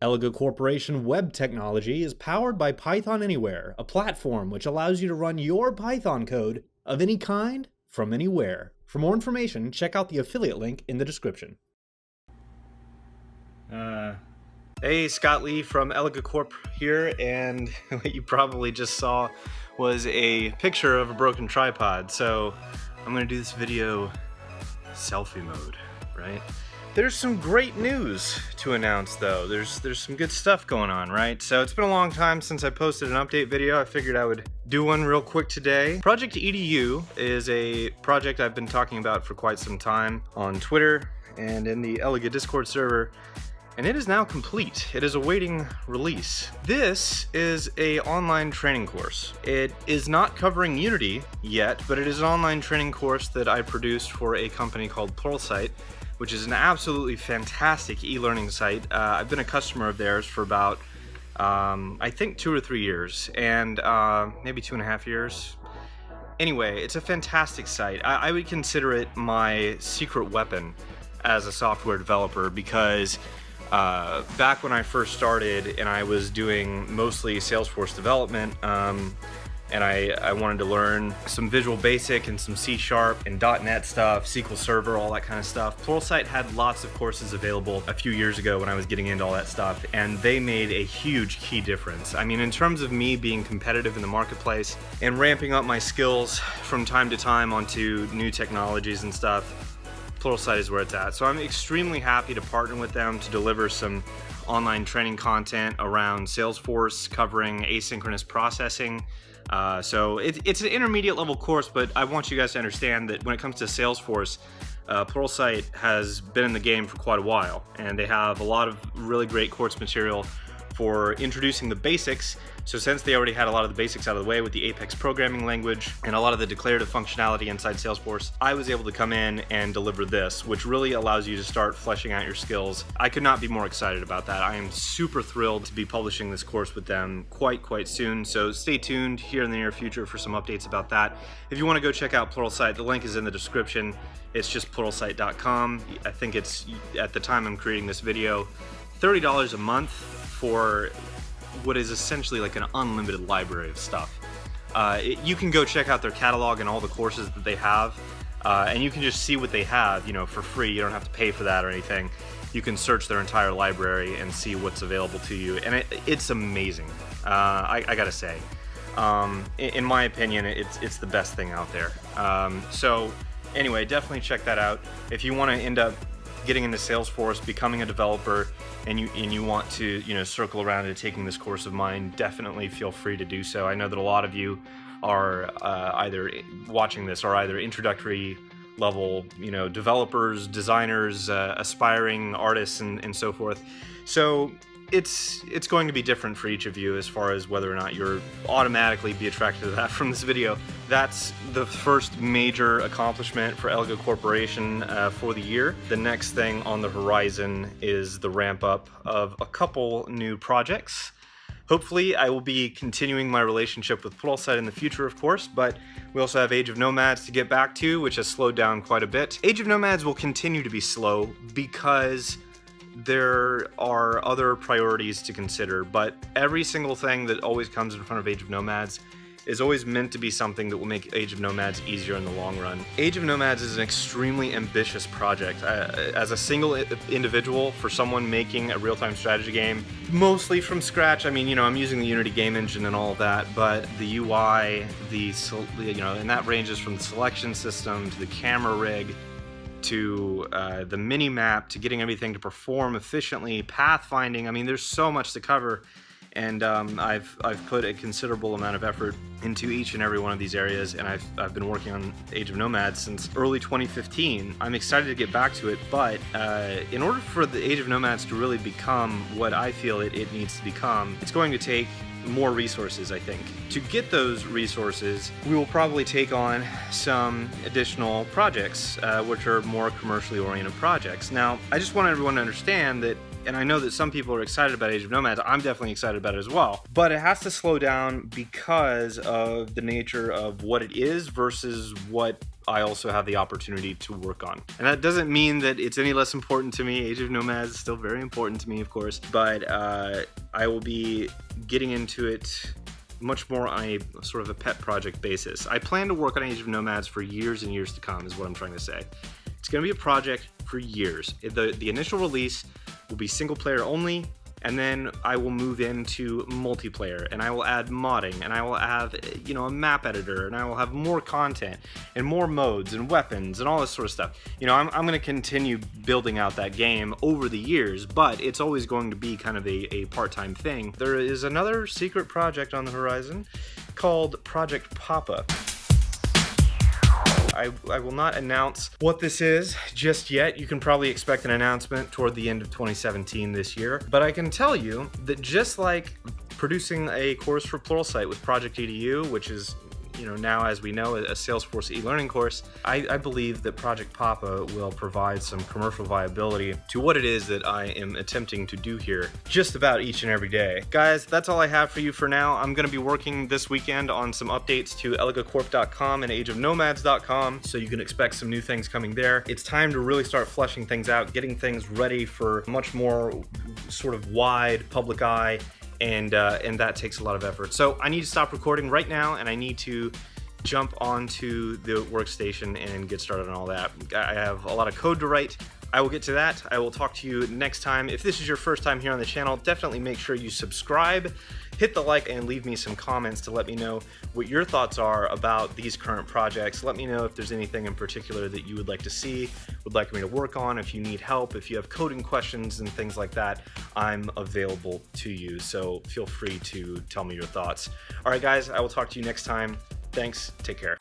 Elega Corporation web technology is powered by PythonAnywhere, a platform which allows you to run your Python code of any kind from anywhere. For more information, check out the affiliate link in the description. Hey, Scott Lee from Elega Corp here, and what you probably just saw was a picture of a broken tripod. So I'm going to do this video selfie mode, right? There's some great news to announce though. There's some good stuff going on, right? So it's been a long time since I posted an update video. I figured I would do one real quick today. Project EDU is a project I've been talking about for quite some time on Twitter and in the Elega Discord server, and it is now complete. It is awaiting release. This is an online training course. It is not covering Unity yet, but it is an online training course that I produced for a company called Pluralsight, which is an absolutely fantastic e-learning site. I've been a customer of theirs for about, I think 2 or 3 years, and maybe 2.5 years. Anyway, it's a fantastic site. I would consider it my secret weapon as a software developer because back when I first started and I was doing mostly Salesforce development, and I wanted to learn some Visual Basic and some C# and .NET stuff, SQL Server, all that kind of stuff. Pluralsight had lots of courses available a few years ago when I was getting into all that stuff, and they made a huge key difference. I mean, in terms of me being competitive in the marketplace and ramping up my skills from time to time onto new technologies and stuff, Pluralsight is where it's at. So I'm extremely happy to partner with them to deliver some online training content around Salesforce covering asynchronous processing. So it's an intermediate level course, but I want you guys to understand that when it comes to Salesforce, Pluralsight has been in the game for quite a while, and they have a lot of really great course material for introducing the basics. So since they already had a lot of the basics out of the way with the Apex programming language and a lot of the declarative functionality inside Salesforce, I was able to come in and deliver this, which really allows you to start fleshing out your skills. I could not be more excited about that. I am super thrilled to be publishing this course with them quite soon. So stay tuned here in the near future for some updates about that. If you want to go check out Pluralsight, the link is in the description. It's just pluralsight.com. I think it's, at the time I'm creating this video, $30 a month for what is essentially like an unlimited library of stuff. You can go check out their catalog and all the courses that they have, and you can just see what they have, you know, for free. You don't have to pay for that or anything. You can search their entire library and see what's available to you, and it's amazing. I gotta say, in my opinion, it's the best thing out there. So anyway, definitely check that out. If you want to end up getting into Salesforce, becoming a developer, and you want to, you know, circle around and taking this course of mine, definitely feel free to do so. I know that a lot of you are either watching this or either introductory level, you know, developers, designers, aspiring artists, and so forth. So it's going to be different for each of you as far as whether or not you're automatically be attracted to that from this video. That's the first major accomplishment for Elega Corporation for the year. The next thing on the horizon is the ramp up of a couple new projects. Hopefully I will be continuing my relationship with Pluralsight in the future, of course, but we also have Age of Nomads to get back to, which has slowed down quite a bit. Age of Nomads will continue to be slow because there are other priorities to consider, but every single thing that always comes in front of Age of Nomads is always meant to be something that will make Age of Nomads easier in the long run. Age of Nomads is an extremely ambitious project. As a single individual, for someone making a real-time strategy game, mostly from scratch, I mean, you know, I'm using the Unity game engine and all of that, but the UI, you know, and that ranges from the selection system to the camera rig, to the mini-map, to getting everything to perform efficiently, pathfinding. I mean, there's so much to cover, and I've put a considerable amount of effort into each and every one of these areas, and I've been working on Age of Nomads since early 2015. I'm excited to get back to it, but in order for the Age of Nomads to really become what I feel it needs to become, it's going to take more resources, I think. To get those resources, we will probably take on some additional projects, which are more commercially oriented projects. Now, I just want everyone to understand that, and I know that some people are excited about Age of Nomads, I'm definitely excited about it as well, but it has to slow down because of the nature of what it is versus what I also have the opportunity to work on. And that doesn't mean that it's any less important to me. Age of Nomads is still very important to me, of course, but I will be getting into it much more on a sort of a pet project basis. I plan to work on Age of Nomads for years and years to come, is what I'm trying to say. It's going to be a project for years. The initial release will be single player only, and then I will move into multiplayer, and I will add modding, and I will have, you know, a map editor, and I will have more content and more modes and weapons and all this sort of stuff. You know, I'm going to continue building out that game over the years, but it's always going to be kind of a part-time thing. There is another secret project on the horizon called Project Papa. I will not announce what this is just yet. You can probably expect an announcement toward the end of 2017 this year. But I can tell you that just like producing a course for Pluralsight with Project EDU, which is, you know, now, as we know, a Salesforce e-learning course, I believe that Project Papa will provide some commercial viability to what it is that I am attempting to do here just about each and every day. Guys, that's all I have for you for now. I'm going to be working this weekend on some updates to elegacorp.com and ageofnomads.com, so you can expect some new things coming there. It's time to really start fleshing things out, getting things ready for much more sort of wide public eye, and that takes a lot of effort. So I need to stop recording right now, and I need to jump onto the workstation and get started on all that. I have a lot of code to write. I will get to that. I will talk to you next time. If this is your first time here on the channel, definitely make sure you subscribe, hit the like, and leave me some comments to let me know what your thoughts are about these current projects. Let me know if there's anything in particular that you would like to see, would like me to work on. If you need help, if you have coding questions and things like that, I'm available to you. So feel free to tell me your thoughts. All right, guys, I will talk to you next time. Thanks. Take care.